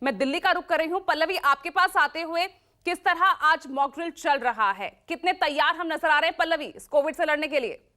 मैं दिल्ली का रुख कर रही हूं। पल्लवी, आपके पास आते हुए किस तरह आज मॉक ड्रिल चल रहा है, कितने तैयार हम नजर आ रहे हैं पल्लवी इस कोविड से लड़ने के लिए?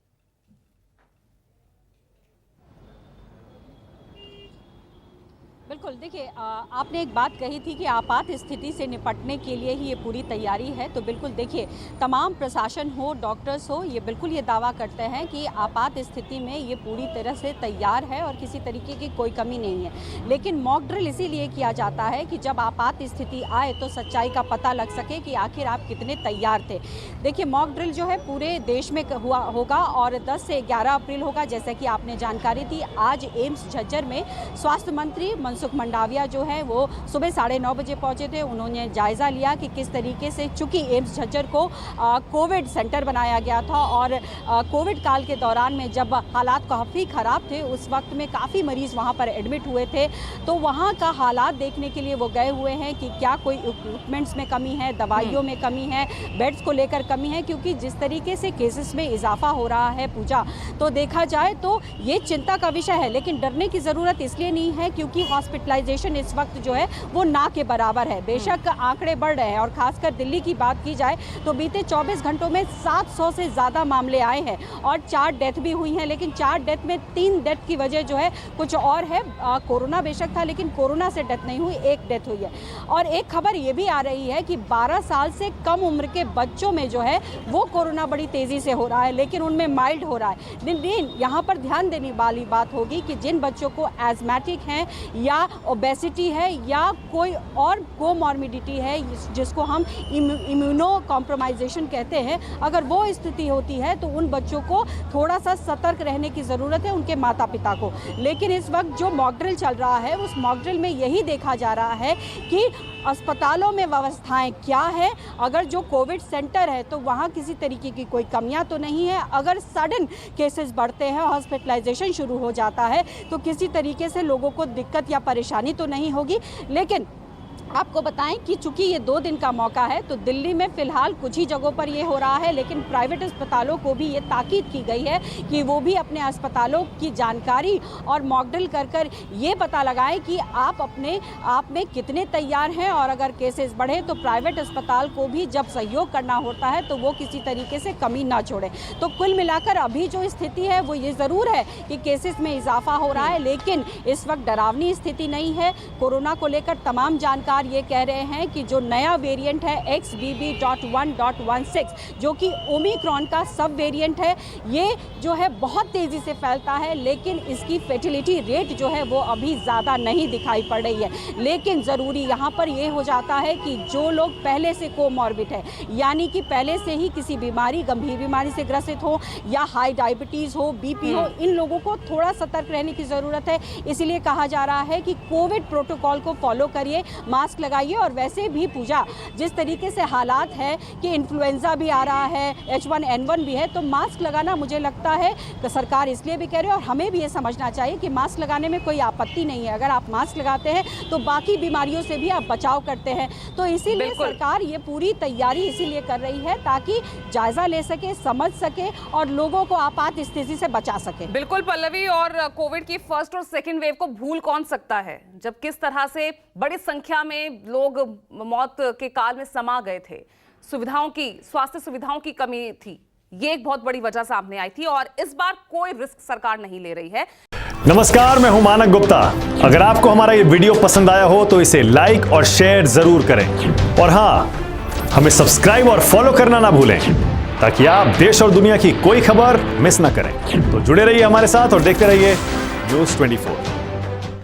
बिल्कुल, देखिए आपने एक बात कही थी कि आपात स्थिति से निपटने के लिए ही ये पूरी तैयारी है। तो बिल्कुल देखिए, तमाम प्रशासन हो, डॉक्टर्स हो, ये बिल्कुल ये दावा करते हैं कि आपात स्थिति में ये पूरी तरह से तैयार है और किसी तरीके की कोई कमी नहीं है। लेकिन मॉक ड्रिल इसीलिए किया जाता है कि जब आपात स्थिति आए तो सच्चाई का पता लग सके कि आखिर आप कितने तैयार थे। देखिए, मॉक ड्रिल जो है पूरे देश में होगा और 10 से 11 अप्रैल होगा, जैसे कि आपने जानकारी दी। आज एम्स झज्जर में स्वास्थ्य मंत्री मनसुख मंडाविया जो है वो सुबह 9:30 बजे पहुंचे थे। उन्होंने जायजा लिया कि किस तरीके से, चूंकि एम्स झज्जर को कोविड सेंटर बनाया गया था और कोविड काल के दौरान में जब हालात काफ़ी ख़राब थे, उस वक्त में काफ़ी मरीज़ वहां पर एडमिट हुए थे। तो वहां का हालात देखने के लिए वो गए हुए हैं कि क्या कोई इक्विपमेंट्स में कमी है, दवाइयों में कमी है, बेड्स को लेकर कमी है, क्योंकि जिस तरीके से केसेस में इजाफा हो रहा है पूजा, तो देखा जाए तो ये चिंता का विषय है। लेकिन डरने की ज़रूरत इसलिए नहीं है क्योंकि हॉस्पिटलाइजेशन इस वक्त जो है वो ना के बराबर है। बेशक आंकड़े बढ़ रहे हैं और खासकर दिल्ली की बात की जाए तो बीते 24 घंटों में 700 से ज़्यादा मामले आए हैं और 4 डेथ भी हुई हैं। लेकिन 4 डेथ में 3 डेथ की वजह जो है कुछ और है। कोरोना बेशक था, लेकिन कोरोना से डेथ नहीं हुई, 1 डेथ हुई है। और एक खबर ये भी आ रही है कि 12 साल से कम उम्र के बच्चों में जो है वो कोरोना बड़ी तेज़ी से हो रहा है, लेकिन उनमें माइल्ड हो रहा है। लेकिन यहाँ पर ध्यान देने वाली बात होगी कि जिन बच्चों को एजमेटिक हैं या ओबेसिटी है या कोई और कोमॉर्बिडिटी है, जिसको हम इम्यूनो कॉम्प्रोमाइजेशन कहते हैं, अगर वो स्थिति होती है तो उन बच्चों को थोड़ा सा सतर्क रहने की ज़रूरत है, उनके माता पिता को। लेकिन इस वक्त जो मॉक ड्रिल चल रहा है, उस मॉक ड्रिल में यही देखा जा रहा है कि अस्पतालों में व्यवस्थाएं क्या है। अगर जो कोविड सेंटर है तो वहाँ किसी तरीके की कोई कमियां तो नहीं है। अगर सडन केसेस बढ़ते हैं, हॉस्पिटलाइजेशन शुरू हो जाता है, तो किसी तरीके से लोगों को दिक्कत या परेशानी तो नहीं होगी। लेकिन आपको बताएं कि चूंकि ये 2 दिन का मौका है, तो दिल्ली में फिलहाल कुछ ही जगहों पर ये हो रहा है, लेकिन प्राइवेट अस्पतालों को भी ये ताकीद की गई है कि वो भी अपने अस्पतालों की जानकारी और मॉक ड्रिल कर ये पता लगाएं कि आप अपने आप में कितने तैयार हैं। और अगर केसेस बढ़े तो प्राइवेट अस्पताल को भी जब सहयोग करना होता है तो वो किसी तरीके से कमी ना छोड़े। तो कुल मिलाकर अभी जो स्थिति है वो ये ज़रूर है कि केसेस में इजाफा हो रहा है, लेकिन इस वक्त डरावनी स्थिति नहीं है। कोरोना को लेकर तमाम जानकार ये कह रहे हैं कि जो नया वेरिएंट है XBB.1.16, जो कि ओमिक्रॉन का सब वेरिएंट है, ये जो है बहुत तेज़ी से फैलता है, लेकिन इसकी फैटिलिटी रेट जो है वो अभी ज़्यादा नहीं दिखाई पड़ रही है। लेकिन ज़रूरी यहाँ पर ये हो जाता है कि जो लोग पहले से कोमॉर्बिड है, यानी कि पहले से ही किसी बीमारी, गंभीर बीमारी से ग्रसित हो या हाई डायबिटीज़ हो, BP हो, इन लोगों को थोड़ा सतर्क रहने की ज़रूरत है। इसलिए कहा जा रहा है कि कोविड प्रोटोकॉल को फॉलो करिए, मास्क लगाइए। और वैसे भी पूजा, जिस तरीके से हालात है कि इन्फ्लुएंजा भी आ रहा है, H1N1 भी है, तो मास्क लगाना मुझे लगता है कि सरकार इसलिए भी कह रही है और हमें भी ये समझना चाहिए कि मास्क लगाने में कोई आपत्ति नहीं है। अगर आप मास्क लगाते हैं तो बाकी बीमारियों से भी आप बचाव करते हैं। तो इसीलिए सरकार ये पूरी तैयारी इसीलिए कर रही है ताकि जायजा ले सके, समझ सके और लोगों को आपात स्थिति से बचा सके। बिल्कुल पल्लवी, और कोविड की फर्स्ट और सेकेंड वेव को भूल कौन सकता है, जब किस तरह से बड़ी संख्या में लोग मौत के काल में समा गए थे। स्वास्थ्य सुविधाओं की कमी थी, ये एक बहुत बड़ी वजह सामने आई थी और इस बार कोई रिस्क सरकार नहीं ले रही है। नमस्कार, मैं हूं मानक गुप्ता। अगर आपको हमारा ये वीडियो पसंद आया हो तो इसे लाइक और शेयर जरूर करें और हां, हमें सब्सक्राइब और फॉलो करना ना भूलें ताकि आप देश और दुनिया की कोई खबर मिस ना करें। तो जुड़े रहिए हमारे साथ और देखते रहिए News 24।